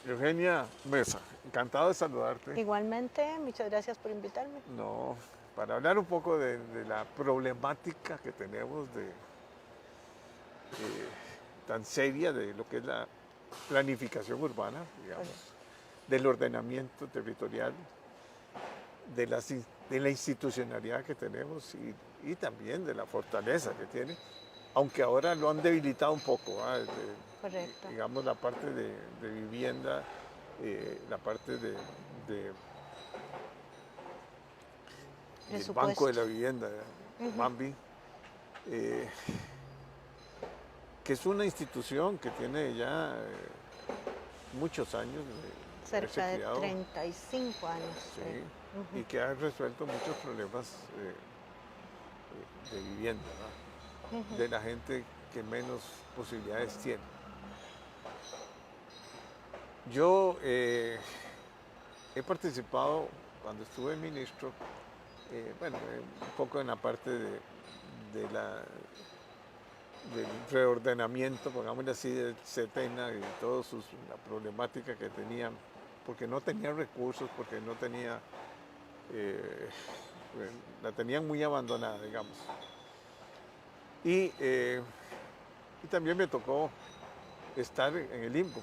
Eugenia Mesa, encantado de saludarte. Igualmente, muchas gracias por invitarme. No, para hablar un poco de la problemática que tenemos tan seria de lo que es la planificación urbana, digamos, Correcto. del ordenamiento territorial, de la institucionalidad que tenemos y también de la fortaleza que tiene, aunque ahora lo han debilitado un poco, ¿va? Correcto. Digamos la parte de vivienda, la parte de el Banco de Presupuesto. la Vivienda, Ujú. Bambi, eh, que es una institución que tiene ya muchos años de haberse Cerca de creado, 35 años, creo. sí, y Ujú. que ha resuelto muchos problemas de vivienda, ¿no? Ujú. De la gente que menos posibilidades tiene. Yo he participado cuando estuve ministro, bueno, un poco en la parte de la del reordenamiento, pongámosle así, del SETENA y toda la problemática que tenían, porque no tenía recursos, porque no tenía, eh, la tenían muy abandonada, digamos. Y, eh, y también me tocó estar en el limbo,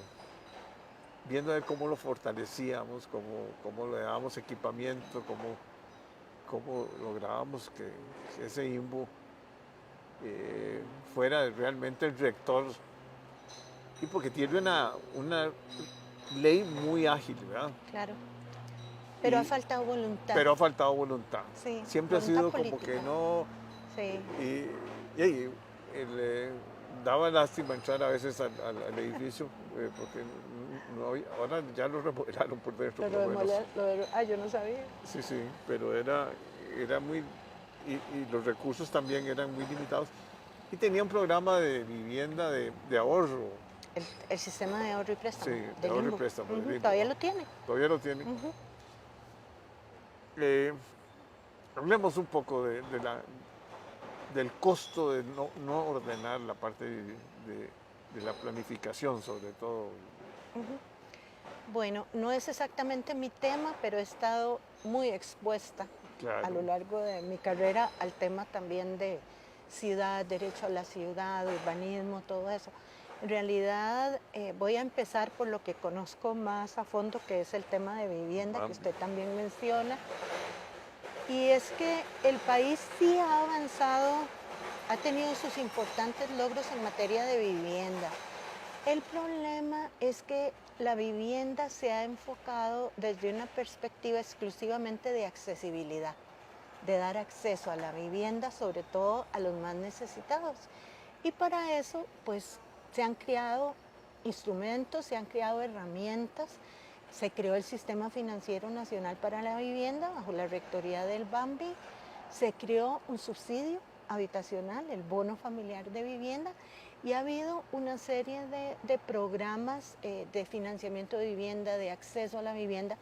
viendo a ver cómo lo fortalecíamos, cómo le dábamos equipamiento, cómo lográbamos que ese limbo fuera realmente el rector. Y porque tiene una ley muy ágil, ¿verdad? Claro. Pero ha Y, faltado voluntad. pero ha faltado voluntad. Sí, Siempre ha voluntad sido como que política. no. Sí. Y daba lástima entrar a veces al edificio, porque ahora ya lo remodelaron por dentro, por lo menos. Yo no sabía. Sí, sí, pero era muy. Y los recursos también eran muy limitados. Y tenía un programa de vivienda de ahorro, El sistema de ahorro y sí, préstamo, de del ahorro y limbo. préstamo, de Ujú. limbo, Todavía ¿va? lo tiene. Todavía lo tienen. Ujú. Eh, Hablemos un poco del costo de no ordenar la parte de la planificación, sobre todo. Ujú. Bueno, no es exactamente mi tema, pero he estado muy expuesta a lo Claro. largo de mi carrera al tema también de ciudad, derecho a la ciudad, urbanismo, todo eso. En realidad, voy a empezar por lo que conozco más a fondo, que es el tema de vivienda, que Bambi. usted también menciona. Y es que el país sí ha avanzado, ha tenido sus importantes logros en materia de vivienda. El problema es que la vivienda se ha enfocado desde una perspectiva exclusivamente de accesibilidad, de dar acceso a la vivienda, sobre todo a los más necesitados. Y para eso, pues, se han creado instrumentos, se han creado herramientas. Se creó el Sistema Financiero Nacional para la Vivienda bajo la rectoría del Bambi. Se creó un subsidio habitacional, el Bono Familiar de Vivienda, y ha habido una serie de programas de financiamiento de vivienda, de acceso a la vivienda,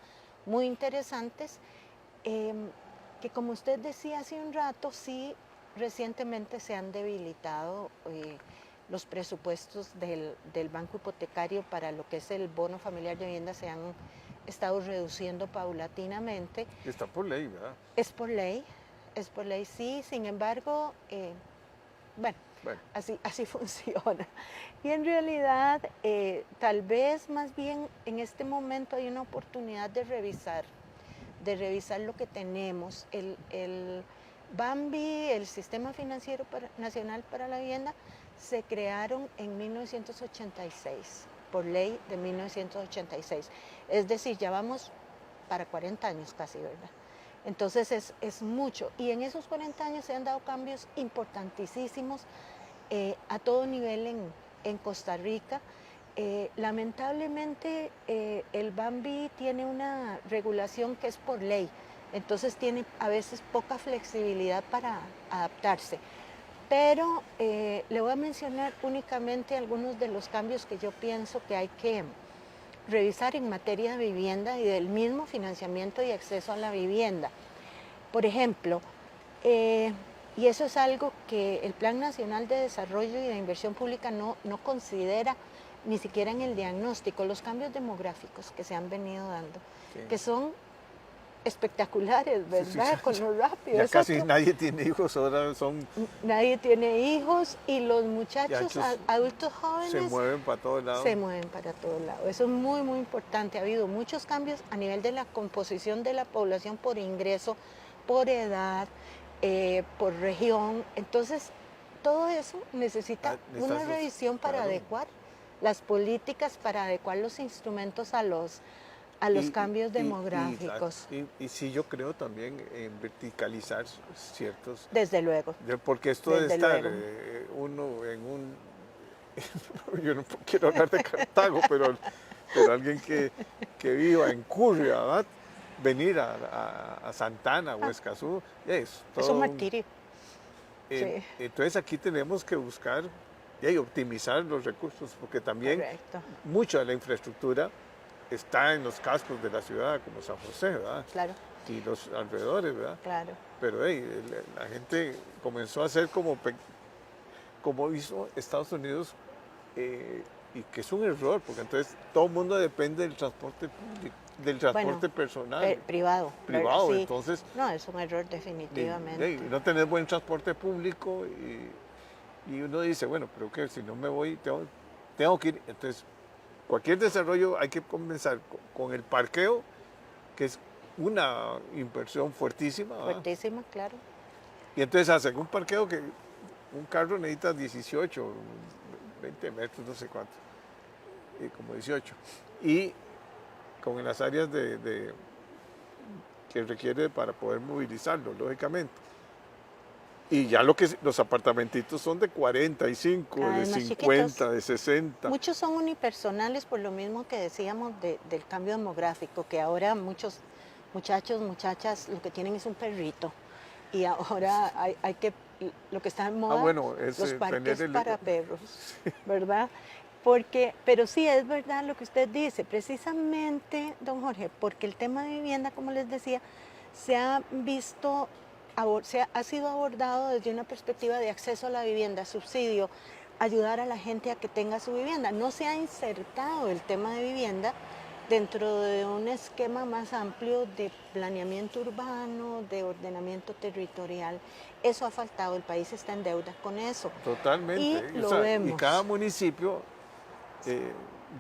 muy interesantes, em, que como usted decía hace un rato, sí, recientemente se han debilitado los presupuestos del Banco Hipotecario para lo que es el bono familiar de vivienda, se han estado reduciendo paulatinamente. Está por ley, ¿verdad? Es por ley, es por ley, sí, sin embargo, bueno, Bueno, así funciona. Y en realidad, tal vez más bien en este momento hay una oportunidad de revisar lo que tenemos. El Bambi, el Sistema Financiero Nacional para la Vivienda, se crearon en 1986, por ley de 1986. Es decir, ya vamos para 40 años casi, ¿verdad? Entonces es mucho. Y en esos 40 años se han dado cambios importantísimos a todo nivel en Costa Rica. Lamentablemente, el Bambi tiene una regulación que es por ley, entonces tiene a veces poca flexibilidad para adaptarse. Pero le voy a mencionar únicamente algunos de los cambios que yo pienso que hay que revisar en materia de vivienda y del mismo financiamiento y acceso a la vivienda. Por ejemplo, eh, y eso es algo que el Plan Nacional de Desarrollo y de Inversión Pública no considera, ni siquiera en el diagnóstico, los cambios demográficos que se han venido dando, Sí. que son espectaculares, Sí, sí, ¿verdad? ya, Con lo rápido. ya Es casi otro- nadie tiene hijos, ahora son Nadie tiene hijos y los muchachos, muchachos, adultos se jóvenes, mueven para todos lados. se mueven para todos lados. Eso es muy, muy importante. Ha habido muchos cambios a nivel de la composición de la población por ingreso, por edad, por región. Entonces, todo eso necesita una Necesitas, revisión para claro. adecuar las políticas, para adecuar los instrumentos a los cambios demográficos. Y sí, yo creo también en verticalizar ciertos, Desde luego. porque esto de Desde estar luego. uno en un, yo no quiero hablar de Cartago, pero alguien que viva en Curria, ¿verdad? Venir a Santana o Escazú, es todo Es un martirio. Eh, Sí. Entonces aquí tenemos que buscar y optimizar los recursos, porque también Correcto. mucha de la infraestructura está en los cascos de la ciudad, como San José, ¿verdad? Claro, Y los alrededores, ¿verdad? claro. Pero la gente comenzó a hacer como hizo Estados Unidos, y que es un error, porque entonces todo el mundo depende del transporte público, del transporte personal, Privado. ¿verdad? privado. Sí. Entonces, No, es un error definitivamente. no tener buen transporte público y uno dice, bueno, pero que si no me voy, tengo que ir. Entonces, cualquier desarrollo hay que comenzar con el parqueo, que es una inversión fuertísima, ¿verdad? Fuertísima, claro. Y entonces hacen un parqueo que un carro necesita 18, 20 metros, no sé cuánto, como 18. Y con las áreas que requiere para poder movilizarlo, lógicamente. Y ya los apartamentitos son de 45, Cada de vez más 50, chiquitos. de 60. Muchos son unipersonales por lo mismo que decíamos del cambio demográfico, que ahora muchos muchachos, muchachas, lo que tienen es un perrito. Y ahora hay que, lo que está en moda, Bueno, es los parques tener para perros, ¿verdad? Porque, pero sí, es verdad lo que usted dice, precisamente, don Jorge, porque el tema de vivienda, como les decía, se ha visto, ha sido abordado desde una perspectiva de acceso a la vivienda, subsidio, ayudar a la gente a que tenga su vivienda. No se ha insertado el tema de vivienda dentro de un esquema más amplio de planeamiento urbano, de ordenamiento territorial. Eso ha faltado, el país está en deuda con eso. Totalmente. Y lo y vemos. cada municipio,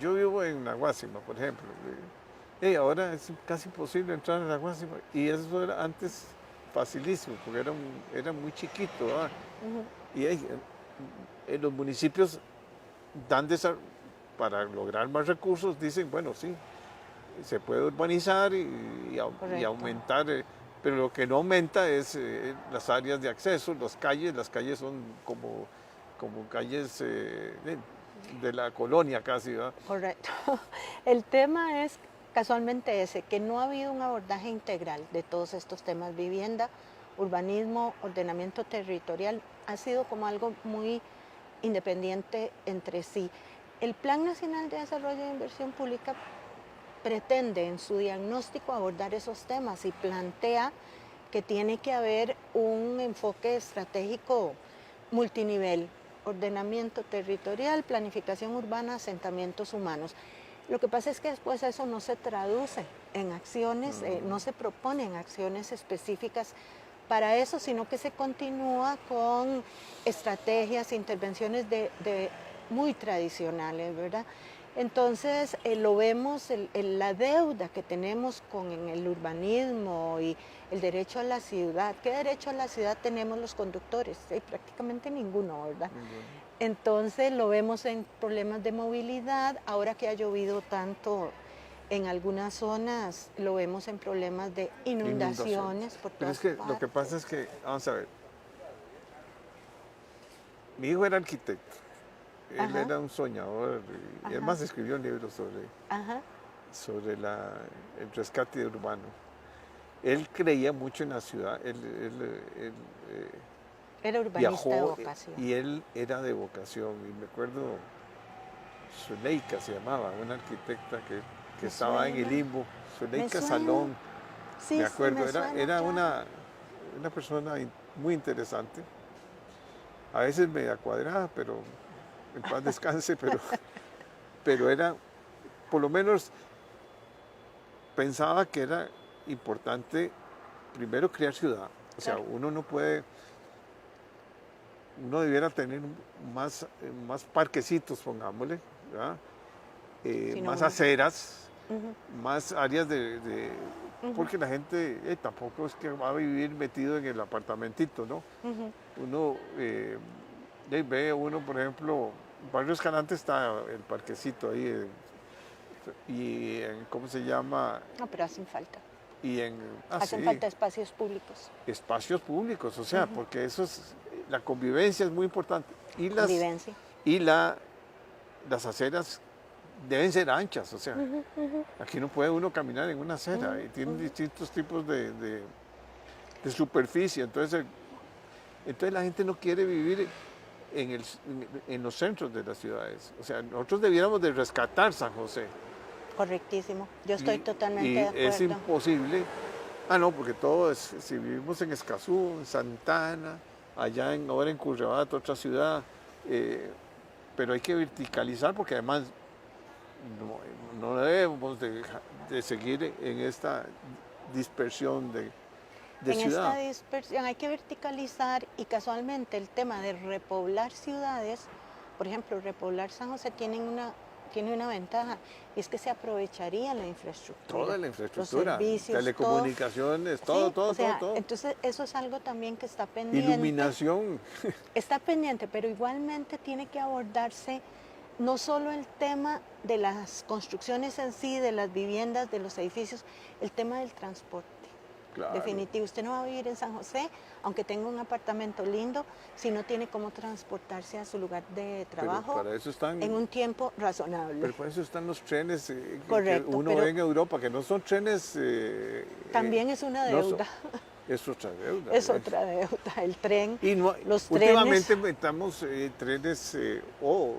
yo vivo en La Guásima, por ejemplo. Ahora es casi imposible entrar a La Guásima. Y eso era antes facilísimo, porque era muy chiquito, ¿verdad? Ujú. Y en los municipios para lograr más recursos, dicen, bueno, sí, se puede urbanizar y Correcto. aumentar, pero lo que no aumenta es las áreas de acceso, las calles son como calles de la colonia casi, ¿verdad? Correcto. El tema es casualmente ese, que no ha habido un abordaje integral de todos estos temas, vivienda, urbanismo, ordenamiento territorial, ha sido como algo muy independiente entre sí. El Plan Nacional de Desarrollo de Inversión Pública pretende en su diagnóstico abordar esos temas y plantea que tiene que haber un enfoque estratégico multinivel, ordenamiento territorial, planificación urbana, asentamientos humanos. Lo que pasa es que después eso no se traduce en acciones, no se proponen acciones específicas para eso, sino que se continúa con estrategias, intervenciones muy tradicionales, ¿verdad? Entonces lo vemos, la deuda que tenemos con el urbanismo y el derecho a la ciudad. ¿Qué derecho a la ciudad tenemos los conductores? Prácticamente ninguno, ¿verdad? Entonces lo vemos en problemas de movilidad, ahora que ha llovido tanto en algunas zonas, lo vemos en problemas de inundaciones por Pero todas es que partes. lo que pasa es que, vamos a ver, mi hijo era arquitecto, él Ajá. era un soñador, y Ajá. además escribió un libro Ajá, sobre el rescate urbano. Él creía mucho en la ciudad, él era urbanista de viajó vocación. y él era de vocación. Y me acuerdo, Zuleika se llamaba, una arquitecta que Me estaba en el suena, limbo, me Zuleika suena. Salón, Sí, me sí, acuerdo, me suena, era claro. una persona muy interesante, a veces media cuadrada, pero en paz descanse, pero era, por lo menos pensaba que era importante primero crear ciudad. O sea, Claro. uno no puede, uno debiera tener más parquecitos, pongámosle, ¿verdad? Sino Más aceras, ujú, más áreas ujú, porque la gente tampoco es que va a vivir metido en el apartamentito, ¿no? ujú. Uno ve uno, por ejemplo, Barrio Escalante está el parquecito ahí, y en, ¿cómo se llama? No, pero hacen falta. Y en, Hacen sí, falta espacios públicos. espacios públicos, o sea, Ujú. porque eso es, la convivencia es muy importante. Convivencia. Y las aceras deben ser anchas, o sea, Ujú, ujú, aquí no puede uno caminar en una acera ujú, y tienen ujú. distintos tipos de superficie, entonces la gente no quiere vivir en los centros de las ciudades. O sea, nosotros debiéramos de rescatar San José Correctísimo. Yo estoy y, totalmente y de es acuerdo. imposible. Ah, no, porque todo es, si vivimos en Escazú, en Santana, ahora en Curriabat, otra ciudad, eh, pero hay que verticalizar porque además no debemos de seguir en esta dispersión de En esta ciudad. dispersión hay que verticalizar y casualmente el tema de repoblar ciudades, por ejemplo, repoblar San José tiene una ventaja y es que se aprovecharía la infraestructura, Toda la los infraestructura, servicios, todo. telecomunicaciones, todo, Sí, o todo, todo, sea, todo. entonces eso es algo también que Iluminación, está pendiente, pero igualmente tiene que abordarse no solo el tema de las construcciones en sí, de las viviendas, de los edificios, el tema del transporte. claro. Definitivo, usted no va a vivir en San José, aunque tenga un apartamento lindo, si no tiene cómo transportarse a su lugar de Pero trabajo para eso en están, un tiempo razonable. pero para eso están los trenes que Correcto, uno ve pero en Europa, que no son trenes, también es una no son, deuda, es otra deuda. es otra deuda. El tren, Y no, los trenes, últimamente inventamos trenes o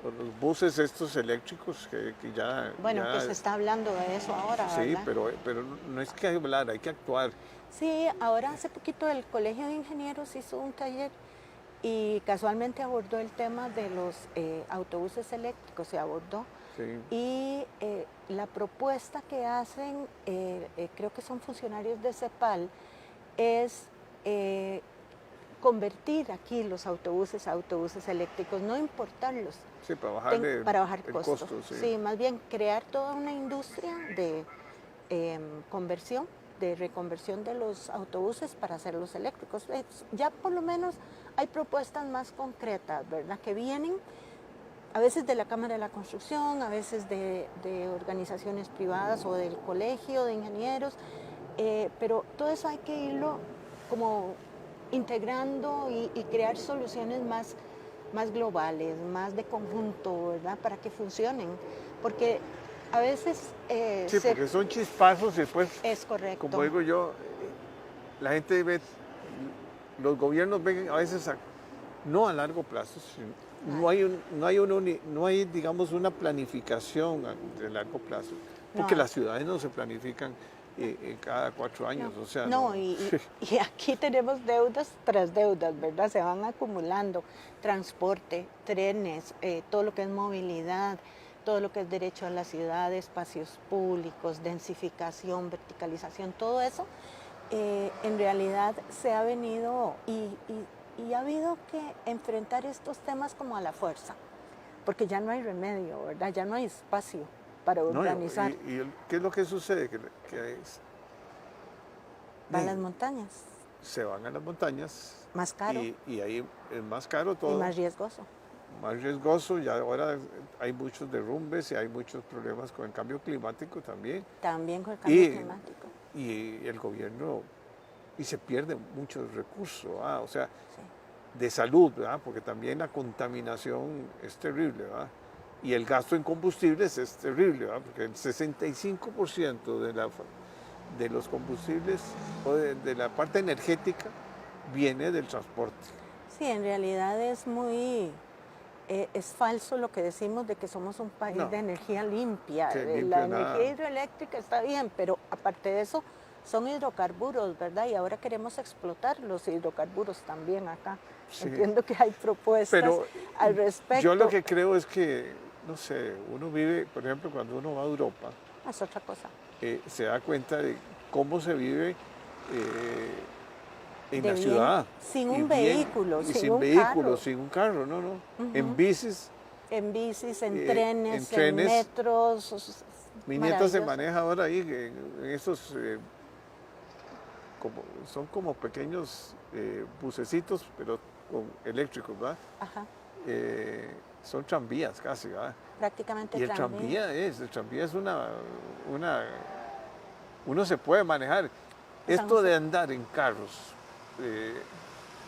los buses estos eléctricos que bueno, pues se ya, está hablando de eso ahora, sí, ¿verdad? pero no es que hablar, hay que actuar. Sí, ahora hace poquito el Colegio de Ingenieros hizo un taller y casualmente abordó el tema de los autobuses eléctricos, se abordó. Sí, Y la propuesta que hacen, creo que son funcionarios de CEPAL, es eh, convertir aquí los autobuses a autobuses eléctricos, no importarlos, sí, para bajarle para bajar el costos. costo, sí. Sí, más bien crear toda una industria de conversión, de reconversión de los autobuses para hacerlos eléctricos. Ya por lo menos hay propuestas más concretas, ¿verdad? Que vienen a veces de la Cámara de la Construcción, a veces de organizaciones privadas o del Colegio de Ingenieros, pero todo eso hay que irlo como integrando y crear soluciones más globales, más de conjunto, ¿verdad? Para que funcionen, porque a veces Sí, porque son chispazos y después, es como correcto. digo yo, la gente ve, los gobiernos ven a veces no a largo plazo, Nada. no hay, digamos, una planificación de largo plazo, No porque hay. las ciudades no se planifican cada 4 años, No, o sea, no, no. y aquí tenemos deudas tras deudas, ¿verdad? Se van acumulando transporte, trenes, todo lo que es movilidad, todo lo que es derecho a la ciudad, espacios públicos, densificación, verticalización, todo eso, en realidad se ha venido y ha habido que enfrentar estos temas como a la fuerza, porque ya no hay remedio, ¿verdad? Ya no hay espacio para No, urbanizar. ¿qué es lo que sucede? Van las de- montañas, se van a las montañas más caro y ahí es más caro y todo, más riesgoso. más riesgoso, ya ahora hay muchos derrumbes y hay muchos problemas con el cambio climático también. También con el cambio Y, climático. y el gobierno, y se pierden muchos recursos, o sea, Sí. de salud, ¿verdad? Porque también la contaminación es terrible, ¿verdad? Y el gasto en combustibles es terrible, ¿verdad? Porque el 65% de los combustibles o de la parte energética viene del transporte. Sí, en realidad es falso lo que decimos de que somos un país No, de energía limpia. que La limpio energía nada. hidroeléctrica está bien, pero aparte de eso, son hidrocarburos, ¿verdad? Y ahora queremos explotar los hidrocarburos también acá. Sí. Entiendo que hay propuestas Pero al respecto. yo lo que creo es que, no sé, uno vive, por ejemplo, cuando uno va a Europa, Es otra cosa. se da cuenta de cómo se vive en De la bien, ciudad. sin y un bien, vehículo, y sin un vehículo, carro. sin un carro, no, no. En Ujú. bicis, En bicis, en en trenes, en trenes. metros. Mi nieta se Maravilloso. maneja ahora ahí en esos, son como pequeños bucecitos, pero eléctricos, ¿verdad? Ajá, Son tranvías casi, ¿verdad? prácticamente Y el tranvía. tranvía es una, uno se puede manejar. San Esto José. de andar en carros,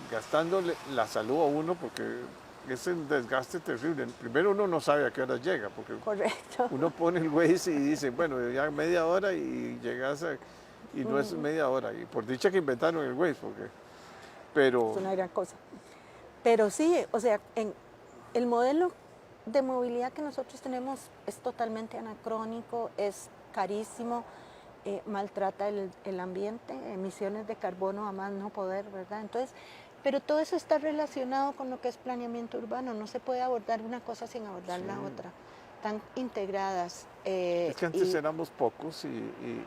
gastándole la salud a uno, porque es un desgaste terrible. Primero uno no sabe a qué hora llega, porque Correcto. uno pone el Waze y dice, bueno, ya media hora y llegas y no es media hora. Y por dicha que inventaron el Waze, pero Es una gran cosa. Pero sí, o sea, el modelo de movilidad que nosotros tenemos es totalmente anacrónico, es carísimo, maltrata el ambiente, emisiones de carbono a más no poder, ¿verdad? Entonces, pero todo eso está relacionado con lo que es planeamiento urbano, no se puede abordar una cosa sin abordar sí. la otra, están integradas. Es que antes Y éramos pocos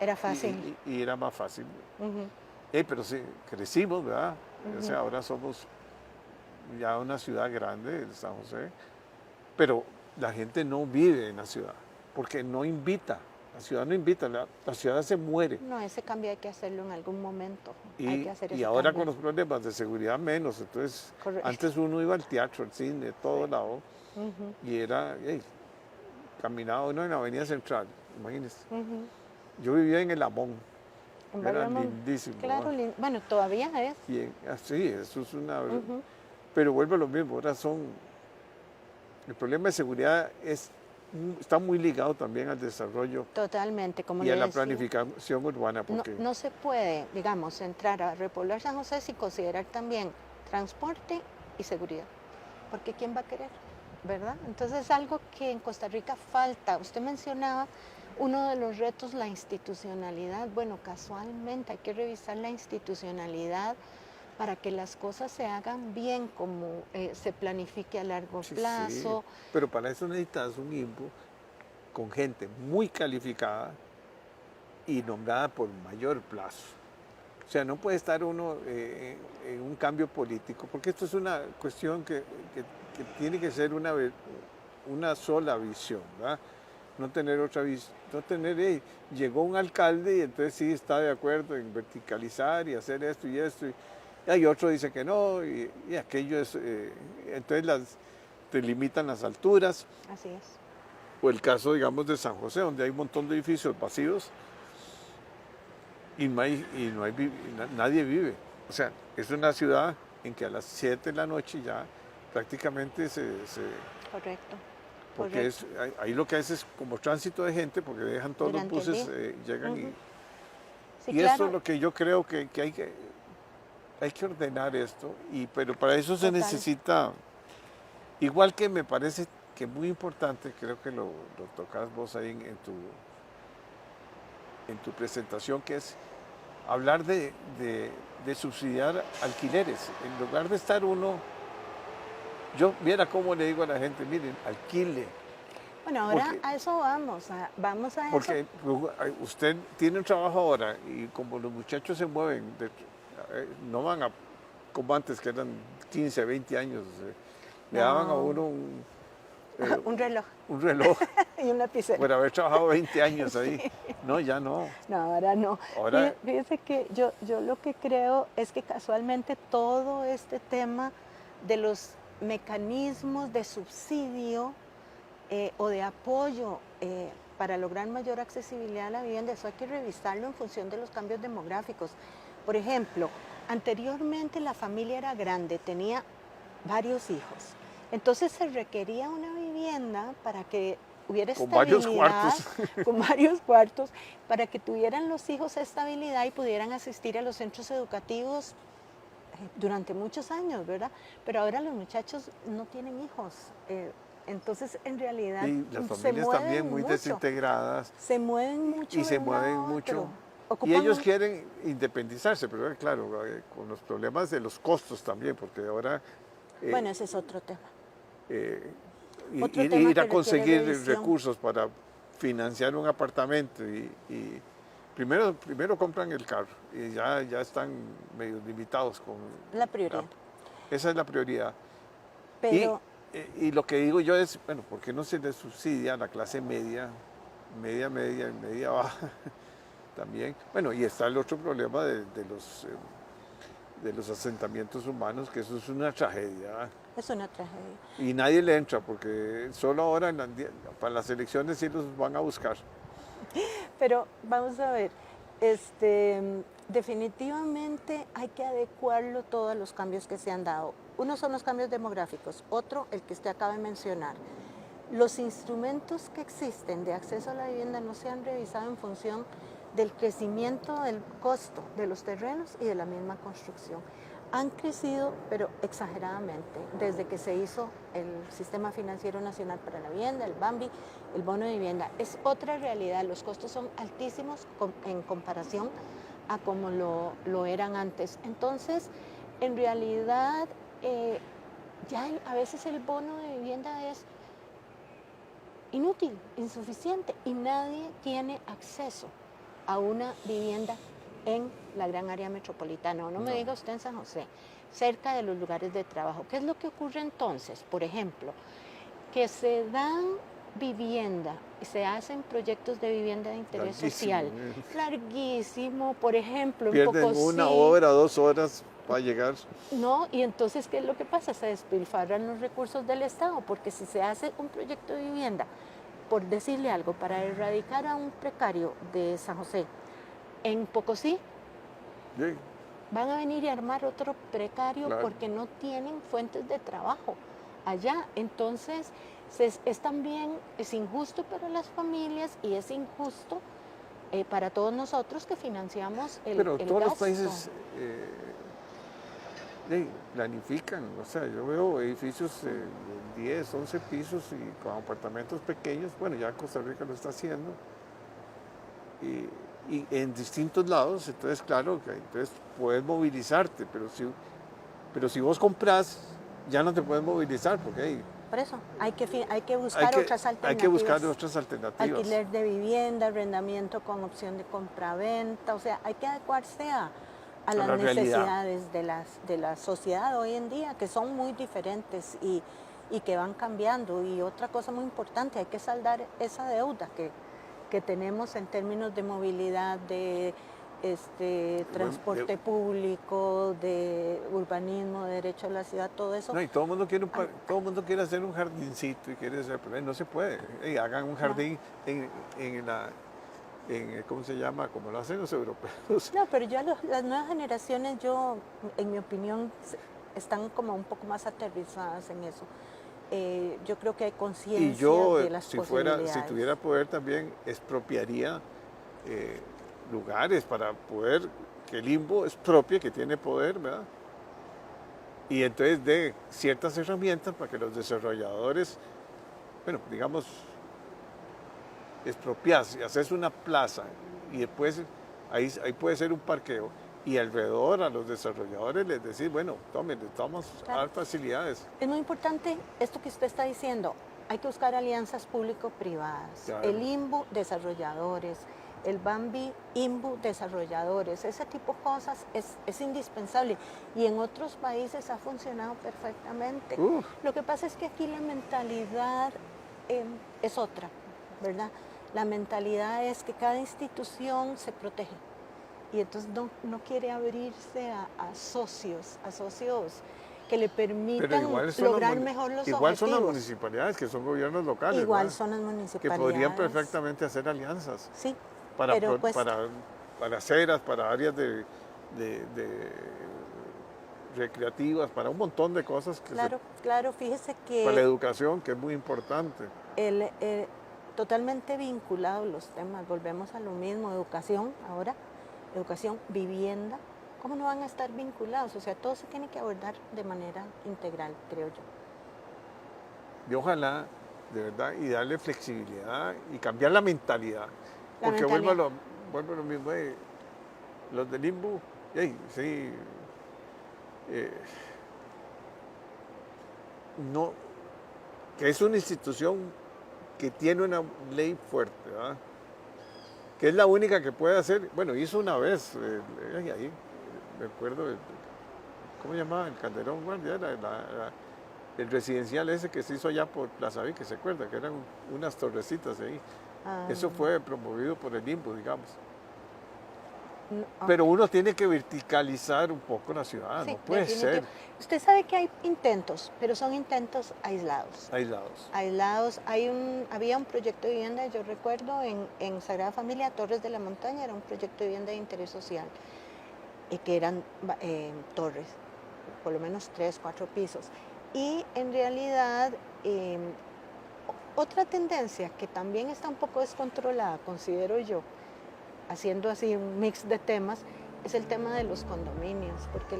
era fácil. y era más fácil. Ujú, Pero sí, crecimos, ¿verdad? O ujú. sea, ahora somos ya una ciudad grande, San José, pero la gente no vive en la ciudad, porque no invita. La ciudad no invita, la ciudad se muere. No, ese cambio hay que hacerlo en algún momento, hay que hacer Y ese ahora cambio. con los problemas de seguridad menos, entonces Correcto. antes uno iba al teatro, al cine, todo Sí. lado, Ujú, y era, caminaba uno en la avenida central, imagínense. ujú. Yo vivía en el Amón, En era Barrio Amón. lindísimo. Claro, ¿verdad? bueno, todavía es. Y así, eso es una... Ujú, Pero vuelve a lo mismo, ahora el problema de seguridad está muy ligado también al desarrollo totalmente, como y le a la decía. planificación urbana, No, porque no se puede, digamos, entrar a repoblar San José sin considerar también transporte y seguridad. Porque ¿quién va a querer? ¿Verdad? Entonces es algo que en Costa Rica falta. Usted mencionaba uno de los retos, la institucionalidad. Bueno, casualmente hay que revisar la institucionalidad para que las cosas se hagan bien, como se planifique a largo sí, plazo. pero para eso necesitas un INPO con gente muy calificada y nombrada por mayor plazo. O sea, no puede estar uno en un cambio político, porque esto es una cuestión que tiene que ser una sola visión, ¿verdad? No tener otra visión, no tener, llegó un alcalde y entonces sí está de acuerdo en verticalizar y hacer esto y esto, y hay otro dice que no, y aquello es, entonces te limitan las alturas, Así es. o el caso, digamos, de San José, donde hay un montón de edificios vacíos, y nadie vive. O sea, es una ciudad en que a las 7 de la noche ya prácticamente Correcto. porque Correcto. ahí lo que es como tránsito de gente, porque dejan todos los Durante el buses, día. llegan Ujú. Sí, y eso claro, es lo que yo creo que hay que ordenar esto, pero para eso se total. necesita, igual que me parece que muy importante, creo que lo tocas vos ahí en tu presentación, que es hablar de subsidiar alquileres. En lugar de estar uno, yo viera cómo le digo a la gente, miren, alquile. Bueno, ahora Porque, a eso vamos, vamos a eso. porque usted tiene un trabajo ahora y como los muchachos se mueven, no van a, como antes que eran 15, 20 años, le daban a No, uno un reloj un reloj y un lapicero. por haber trabajado 20 años ahí. Sí. No, ya no. No, ahora no. Ahora, Fíjese que yo lo que creo es que casualmente todo este tema de los mecanismos de subsidio o de apoyo para lograr mayor accesibilidad a la vivienda, eso hay que revisarlo en función de los cambios demográficos. Por ejemplo, anteriormente la familia era grande, tenía varios hijos. Entonces se requería una vivienda para que hubiera con varios estabilidad, cuartos. con varios cuartos, para que tuvieran los hijos estabilidad y pudieran asistir a los centros educativos durante muchos años, ¿verdad? Pero ahora los muchachos no tienen hijos. Entonces, en realidad, Y las se familias también mueven muy mucho. desintegradas Se mueven mucho y de se un lado mueven a mucho. otro. Y ellos ocupan, quieren independizarse, pero claro, con los problemas de los costos también, porque ahora bueno, eh, ese es otro tema. eh, Otro tema ir a que requiere conseguir revisión. recursos para financiar un apartamento y primero compran el carro y ya están medio limitados con La la- prioridad. esa es la prioridad. Y, Pero y lo que digo yo es, bueno, ¿por qué no se le subsidia a la clase media, media y media baja también? Bueno, y está el otro problema de los asentamientos humanos, que eso es una tragedia. es una tragedia. Y nadie le entra, porque solo ahora para las elecciones sí los van a buscar. Pero vamos a ver, definitivamente hay que adecuarlo todo a los cambios que se han dado. Uno son los cambios demográficos, otro el que usted acaba de mencionar. Los instrumentos que existen de acceso a la vivienda no se han revisado en función del crecimiento del costo de los terrenos y de la misma construcción. Han crecido, pero exageradamente, desde que se hizo el Sistema Financiero Nacional para la Vivienda, el BAMBI, el bono de vivienda. Es otra realidad, los costos son altísimos en comparación a como lo eran antes. Entonces, en realidad, ya a veces el bono de vivienda es inútil, insuficiente y nadie tiene acceso a una vivienda en la gran área metropolitana. O no me No. diga usted en San José, cerca de los lugares de trabajo. ¿Qué es lo que ocurre entonces? Por ejemplo, que se dan vivienda y se hacen proyectos de vivienda de interés Larguísimo. social. Larguísimo, por ejemplo, en Pierden una Pocosí. hora, 2 horas para llegar. No, y entonces, ¿qué es lo que pasa? Se despilfarran los recursos del Estado, porque si se hace un proyecto de vivienda, por decirle algo, para erradicar a un precario de San José, en Pocosí, Sí, van a venir y armar otro precario claro. porque no tienen fuentes de trabajo allá. Entonces, es también, es injusto para las familias y es injusto para todos nosotros que financiamos Pero el todos los gasto. países planifican, o sea, yo veo edificios de 10, 11 pisos y con apartamentos pequeños, bueno, ya Costa Rica lo está haciendo, y en distintos lados, entonces claro, que entonces puedes movilizarte, pero si vos compras, ya no te puedes movilizar, porque Por eso, hay que hay buscar que, otras hay que buscar alternativas. otras alternativas. Alquiler de vivienda, arrendamiento con opción de compra-venta, o sea, hay que adecuarse a A las la realidad. necesidades de la sociedad hoy en día, que son muy diferentes y que van cambiando. Y otra cosa muy importante, hay que saldar esa deuda que tenemos en términos de movilidad, de Bueno, transporte público, de urbanismo, de derecho a la ciudad, todo eso. no, y todo el mundo quiere, Ay, todo el mundo quiere hacer un jardincito y quiere hacer, pero no se puede. Hagan un no. jardín en la, ¿cómo se llama? Como lo hacen los europeos. No, pero ya las nuevas generaciones, yo, en mi opinión, están como un poco más aterrizadas en eso. Yo creo que hay Y conciencia yo, de las si posibilidades. tuviera poder también, expropiaría eh, lugares para poder, que el Limbo expropie, que tiene poder, ¿verdad? Y entonces de ciertas herramientas para que los desarrolladores, bueno, digamos, expropias y haces una plaza y después ahí puede ser un parqueo y alrededor a los desarrolladores les decir, bueno, tomen, les vamos a Claro. dar facilidades. Es muy importante esto que usted está diciendo. Hay que buscar alianzas público-privadas. Claro. El INBU, desarrolladores. El BAMBI, INBU, desarrolladores. Ese tipo de cosas es indispensable. Y en otros países ha funcionado perfectamente. Uf. Lo que pasa es que aquí la mentalidad es otra, ¿verdad? La mentalidad es que cada institución se protege. Y entonces no quiere abrirse a socios que le Pero permitan igual lograr mejor los igual son las objetivos. municipalidades, que son gobiernos locales, Igual ¿verdad? son las Que municipalidades. podrían perfectamente hacer alianzas Sí, para, pero cuesta. para aceras, para áreas de recreativas, para un montón de cosas, Claro, fíjese para la que educación, que es muy importante. totalmente vinculados los temas, volvemos a lo mismo, educación ahora, educación, vivienda, ¿cómo no van a estar vinculados? O sea, todo se tiene que abordar de manera integral, creo yo. Y ojalá, de verdad, y darle flexibilidad y cambiar la mentalidad. La Porque mentalidad. vuelvo a lo mismo, los del INBU, sí, no, que es una institución que tiene una ley fuerte, ¿verdad? Que es la única que puede hacer, bueno, hizo una vez, ahí, me acuerdo, ¿cómo llamaba? El Calderón Guardia, el residencial ese que se hizo allá por Plaza V, que se acuerda, que eran unas torrecitas ahí. Eso fue promovido por el INBU, digamos. Pero uno tiene que verticalizar un poco la ciudad, Sí, no puede ser. Usted sabe que hay intentos, pero son intentos aislados. Aislados. Había un proyecto de vivienda, yo recuerdo, en Sagrada Familia, Torres de la Montaña, era un proyecto de vivienda de interés social, que eran torres, por lo menos 3, 4 pisos. Y en realidad, otra tendencia que también está un poco descontrolada, considero yo, haciendo así un mix de temas, es el tema de los condominios, porque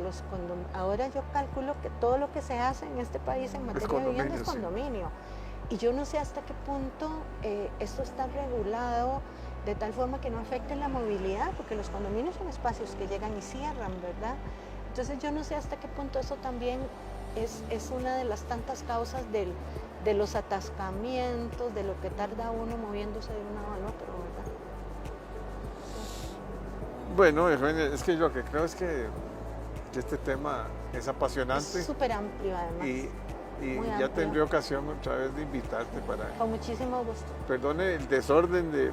ahora yo calculo que todo lo que se hace en este país en materia de vivienda es condominio. Sí. Y yo no sé hasta qué punto esto está regulado de tal forma que no afecte la movilidad, porque los condominios son espacios que llegan y cierran, ¿verdad? Entonces yo no sé hasta qué punto eso también es una de las tantas causas de los atascamientos, de lo que tarda uno moviéndose de un lado al otro, ¿verdad? Bueno, es que yo lo que creo es que este tema es apasionante. Es súper amplio, además. Y ya tendré ocasión otra vez de invitarte para... Con muchísimo gusto. Perdone el desorden,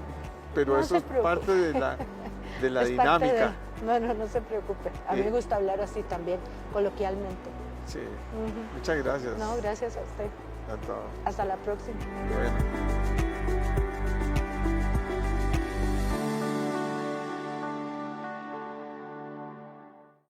pero eso es parte de la dinámica. No se preocupe. A mí me gusta hablar así también, coloquialmente. Sí, muchas gracias. No, gracias a usted. A todos. Hasta la próxima. Bueno.